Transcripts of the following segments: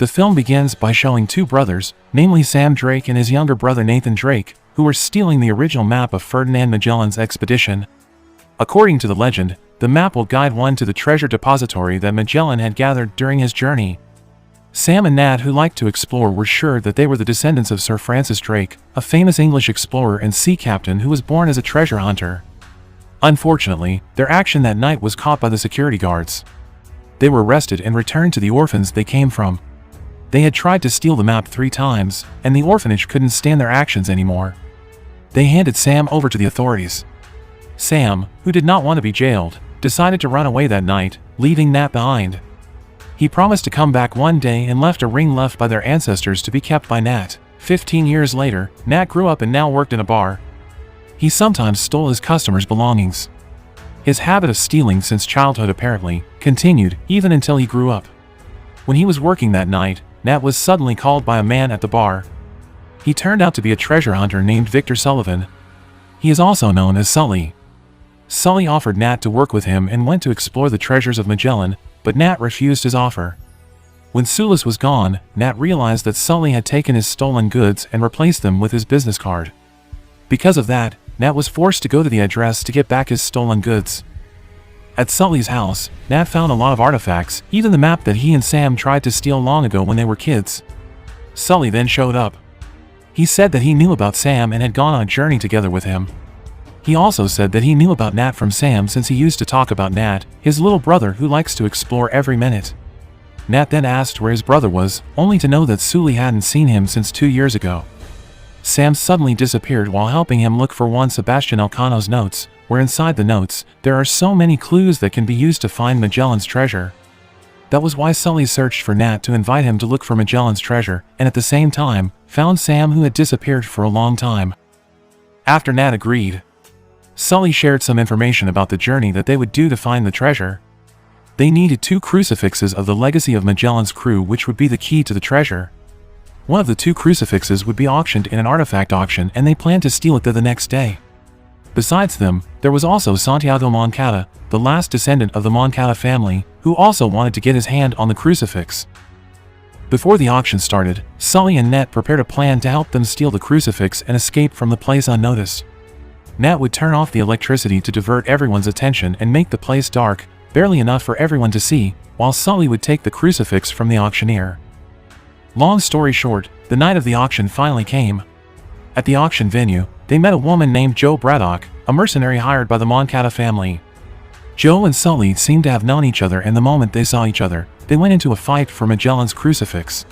The film begins by showing two brothers, namely Sam Drake and his younger brother Nathan Drake, who were stealing the original map of Ferdinand Magellan's expedition. According to the legend, the map will guide one to the treasure depository that Magellan had gathered during his journey. Sam and Nat, who liked to explore, were sure that they were the descendants of Sir Francis Drake, a famous English explorer and sea captain who was born as a treasure hunter. Unfortunately, their action that night was caught by the security guards. They were arrested and returned to the orphans they came from. They had tried to steal the map 3 times, and the orphanage couldn't stand their actions anymore. They handed Sam over to the authorities. Sam, who did not want to be jailed, decided to run away that night, leaving Nat behind. He promised to come back one day and left a ring left by their ancestors to be kept by Nat. 15 years later, Nat grew up and now worked in a bar. He sometimes stole his customers' belongings. His habit of stealing since childhood apparently continued even until he grew up. When he was working that night, Nat was suddenly called by a man at the bar. He turned out to be a treasure hunter named Victor Sullivan. He is also known as Sully. Sully offered Nat to work with him and went to explore the treasures of Magellan, but Nat refused his offer. When Sulis was gone, Nat realized that Sully had taken his stolen goods and replaced them with his business card. Because of that, Nat was forced to go to the address to get back his stolen goods. At Sully's house, Nat found a lot of artifacts, even the map that he and Sam tried to steal long ago when they were kids. Sully then showed up. He said that he knew about Sam and had gone on a journey together with him. He also said that he knew about Nat from Sam since he used to talk about Nat, his little brother who likes to explore every minute. Nat then asked where his brother was, only to know that Sully hadn't seen him since 2 years ago. Sam suddenly disappeared while helping him look for one Sebastian Elcano's notes, where inside the notes, there are so many clues that can be used to find Magellan's treasure. That was why Sully searched for Nat to invite him to look for Magellan's treasure, and at the same time, found Sam who had disappeared for a long time. After Nat agreed, Sully shared some information about the journey that they would do to find the treasure. They needed 2 crucifixes of the legacy of Magellan's crew, which would be the key to the treasure. One of the 2 crucifixes would be auctioned in an artifact auction, and they planned to steal it the next day. Besides them, there was also Santiago Moncada, the last descendant of the Moncada family, who also wanted to get his hand on the crucifix. Before the auction started, Sully and Nat prepared a plan to help them steal the crucifix and escape from the place unnoticed. Nat would turn off the electricity to divert everyone's attention and make the place dark, barely enough for everyone to see, while Sully would take the crucifix from the auctioneer. Long story short, the night of the auction finally came. At the auction venue, they met a woman named Jo Braddock, a mercenary hired by the Moncada family. Jo and Sully seemed to have known each other, and the moment they saw each other, they went into a fight for Magellan's crucifix.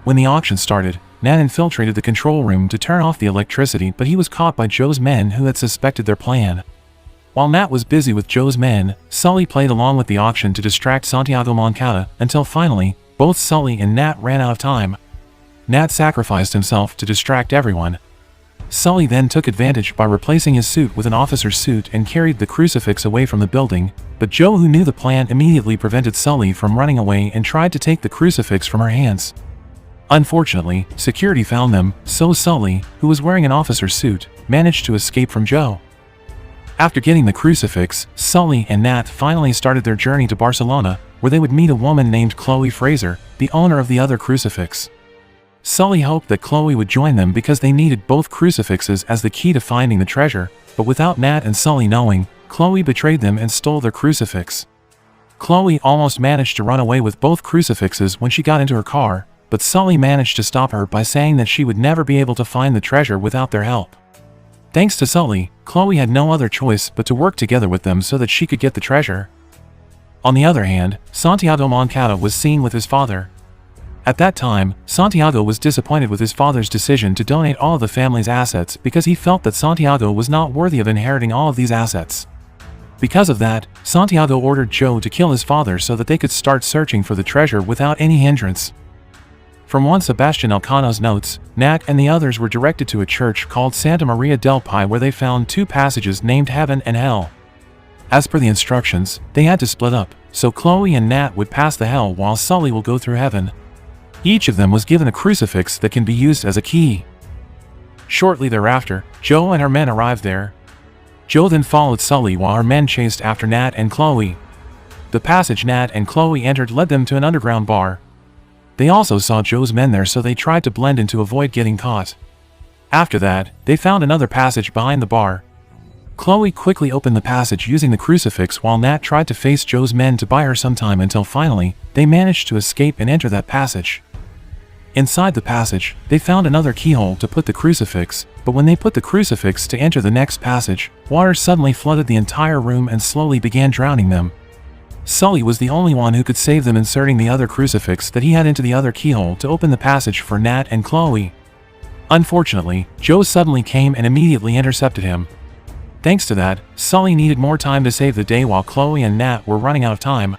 When the auction started, Nat infiltrated the control room to turn off the electricity, but he was caught by Jo's men who had suspected their plan. While Nat was busy with Jo's men, Sully played along with the auction to distract Santiago Moncada, until finally, both Sully and Nat ran out of time. Nat sacrificed himself to distract everyone. Sully then took advantage by replacing his suit with an officer's suit and carried the crucifix away from the building, but Jo, who knew the plan, immediately prevented Sully from running away and tried to take the crucifix from her hands. Unfortunately, security found them, so Sully, who was wearing an officer's suit, managed to escape from Jo. After getting the crucifix, Sully and Nat finally started their journey to Barcelona, where they would meet a woman named Chloe Fraser, the owner of the other crucifix. Sully hoped that Chloe would join them because they needed both crucifixes as the key to finding the treasure, but without Nat and Sully knowing, Chloe betrayed them and stole their crucifix. Chloe almost managed to run away with both crucifixes when she got into her car, but Sully managed to stop her by saying that she would never be able to find the treasure without their help. Thanks to Sully, Chloe had no other choice but to work together with them so that she could get the treasure. On the other hand, Santiago Moncada was seen with his father. At that time, Santiago was disappointed with his father's decision to donate all of the family's assets because he felt that Santiago was not worthy of inheriting all of these assets. Because of that, Santiago ordered Jo to kill his father so that they could start searching for the treasure without any hindrance. From one Sebastian Elcano's notes, Nat and the others were directed to a church called Santa Maria del Pi, where they found 2 passages named Heaven and Hell. As per the instructions, they had to split up, so Chloe and Nat would pass the Hell while Sully will go through Heaven. Each of them was given a crucifix that can be used as a key. Shortly thereafter, Jo and her men arrived there. Jo then followed Sully while her men chased after Nat and Chloe. The passage Nat and Chloe entered led them to an underground bar. They also saw Joe's men there, so they tried to blend in to avoid getting caught. After that, they found another passage behind the bar. Chloe quickly opened the passage using the crucifix while Nat tried to face Joe's men to buy her some time until finally, they managed to escape and enter that passage. Inside the passage, they found another keyhole to put the crucifix, but when they put the crucifix to enter the next passage, water suddenly flooded the entire room and slowly began drowning them. Sully was the only one who could save them, inserting the other crucifix that he had into the other keyhole to open the passage for Nat and Chloe. Unfortunately, Joe suddenly came and immediately intercepted him. Thanks to that, Sully needed more time to save the day while Chloe and Nat were running out of time.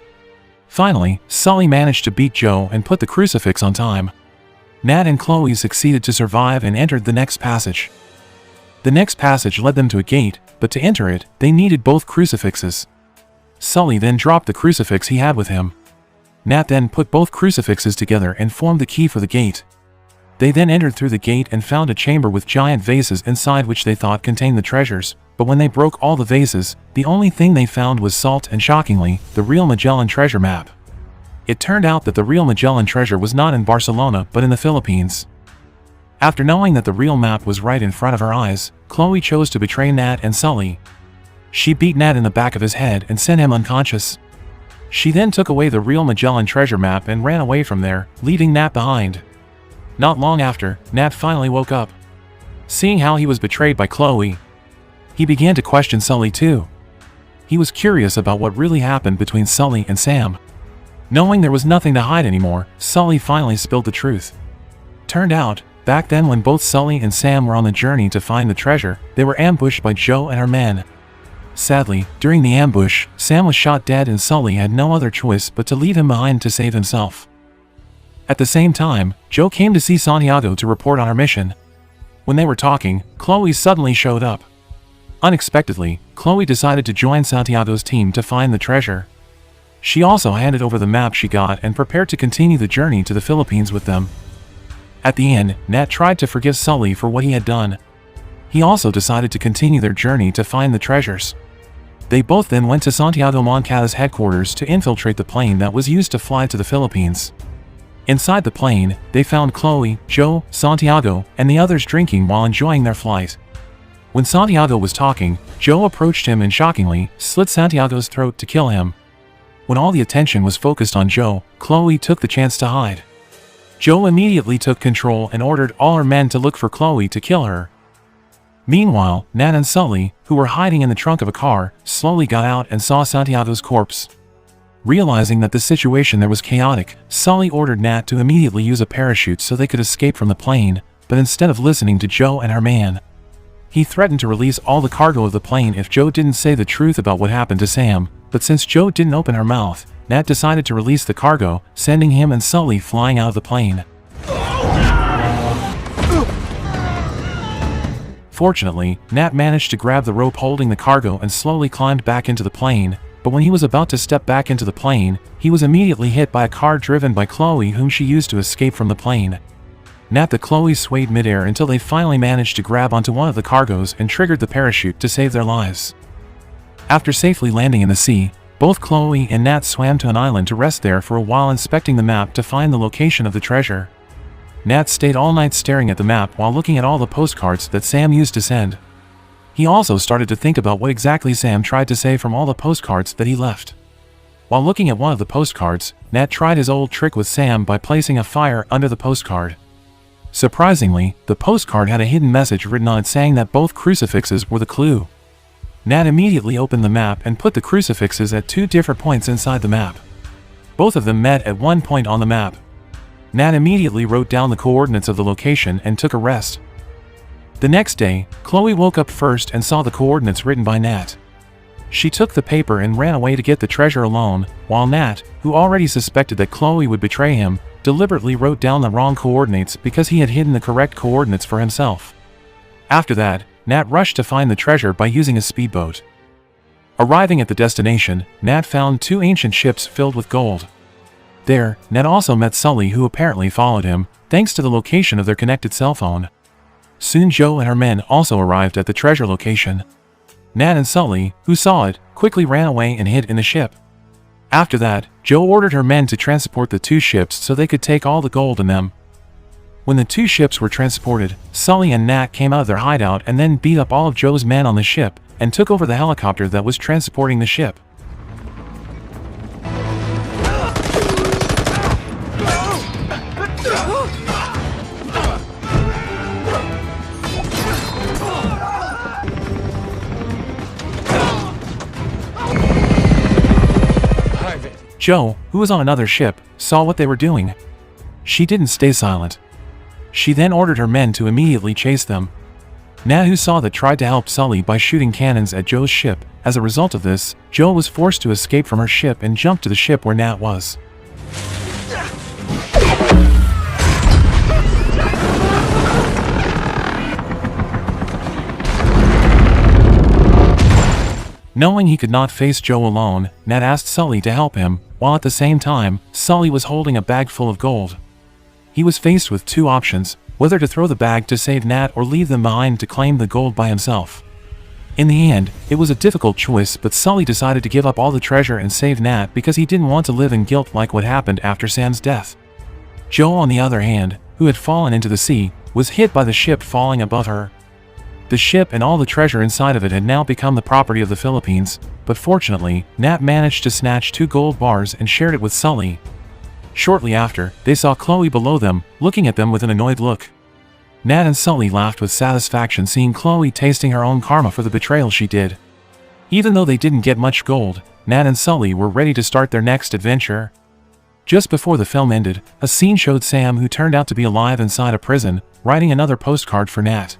Finally, Sully managed to beat Joe and put the crucifix on time. Nat and Chloe succeeded to survive and entered the next passage. The next passage led them to a gate, but to enter it, they needed both crucifixes. Sully then dropped the crucifix he had with him. Nat then put both crucifixes together and formed the key for the gate. They then entered through the gate and found a chamber with giant vases inside which they thought contained the treasures, but when they broke all the vases, the only thing they found was salt and, shockingly, the real Magellan treasure map. It turned out that the real Magellan treasure was not in Barcelona but in the Philippines. After knowing that the real map was right in front of her eyes, Chloe chose to betray Nat and Sully. She beat Nat in the back of his head and sent him unconscious. She then took away the real Magellan treasure map and ran away from there, leaving Nat behind. Not long after, Nat finally woke up. Seeing how he was betrayed by Chloe, he began to question Sully too. He was curious about what really happened between Sully and Sam. Knowing there was nothing to hide anymore, Sully finally spilled the truth. Turned out, back then when both Sully and Sam were on the journey to find the treasure, they were ambushed by Joe and her men. Sadly, during the ambush, Sam was shot dead and Sully had no other choice but to leave him behind to save himself. At the same time, Joe came to see Santiago to report on her mission. When they were talking, Chloe suddenly showed up. Unexpectedly, Chloe decided to join Santiago's team to find the treasure. She also handed over the map she got and prepared to continue the journey to the Philippines with them. At the end, Nat tried to forgive Sully for what he had done. He also decided to continue their journey to find the treasures. They both then went to Santiago Moncada's headquarters to infiltrate the plane that was used to fly to the Philippines. Inside the plane, they found Chloe, Joe, Santiago, and the others drinking while enjoying their flight. When Santiago was talking, Joe approached him and shockingly slit Santiago's throat to kill him. When all the attention was focused on Joe, Chloe took the chance to hide. Joe immediately took control and ordered all her men to look for Chloe to kill her. Meanwhile, Nat and Sully, who were hiding in the trunk of a car, slowly got out and saw Santiago's corpse. Realizing that the situation there was chaotic, Sully ordered Nat to immediately use a parachute so they could escape from the plane, but instead of listening to Joe and her man, he threatened to release all the cargo of the plane if Joe didn't say the truth about what happened to Sam, but since Joe didn't open her mouth, Nat decided to release the cargo, sending him and Sully flying out of the plane. Fortunately, Nat managed to grab the rope holding the cargo and slowly climbed back into the plane, but when he was about to step back into the plane, he was immediately hit by a car driven by Chloe, whom she used to escape from the plane. Nat and Chloe swayed midair until they finally managed to grab onto one of the cargoes and triggered the parachute to save their lives. After safely landing in the sea, both Chloe and Nat swam to an island to rest there for a while, inspecting the map to find the location of the treasure. Nat stayed all night staring at the map while looking at all the postcards that Sam used to send. He also started to think about what exactly Sam tried to say from all the postcards that he left. While looking at one of the postcards, Nat tried his old trick with Sam by placing a fire under the postcard. Surprisingly, the postcard had a hidden message written on it saying that both crucifixes were the clue. Nat immediately opened the map and put the crucifixes at 2 different points inside the map. Both of them met at one point on the map. Nat immediately wrote down the coordinates of the location and took a rest. The next day, Chloe woke up first and saw the coordinates written by Nat. She took the paper and ran away to get the treasure alone, while Nat, who already suspected that Chloe would betray him, deliberately wrote down the wrong coordinates because he had hidden the correct coordinates for himself. After that, Nat rushed to find the treasure by using a speedboat. Arriving at the destination, Nat found 2 ancient ships filled with gold. There, Nat also met Sully, who apparently followed him, thanks to the location of their connected cell phone. Soon Joe and her men also arrived at the treasure location. Nat and Sully, who saw it, quickly ran away and hid in the ship. After that, Joe ordered her men to transport the 2 ships so they could take all the gold in them. When the 2 ships were transported, Sully and Nat came out of their hideout and then beat up all of Joe's men on the ship and took over the helicopter that was transporting the ship. Joe, who was on another ship, saw what they were doing. She didn't stay silent. She then ordered her men to immediately chase them. Nat, who saw that, tried to help Sully by shooting cannons at Joe's ship. As a result of this, Joe was forced to escape from her ship and jumped to the ship where Nat was. Knowing he could not face Joe alone, Nat asked Sully to help him, while at the same time, Sully was holding a bag full of gold. He was faced with 2 options, whether to throw the bag to save Nat or leave them behind to claim the gold by himself. In the end, it was a difficult choice, but Sully decided to give up all the treasure and save Nat because he didn't want to live in guilt like what happened after Sam's death. Joe, on the other hand, who had fallen into the sea, was hit by the ship falling above her. The ship and all the treasure inside of it had now become the property of the Philippines, but fortunately, Nat managed to snatch 2 gold bars and shared it with Sully. Shortly after, they saw Chloe below them, looking at them with an annoyed look. Nat and Sully laughed with satisfaction seeing Chloe tasting her own karma for the betrayal she did. Even though they didn't get much gold, Nat and Sully were ready to start their next adventure. Just before the film ended, a scene showed Sam, who turned out to be alive inside a prison, writing another postcard for Nat.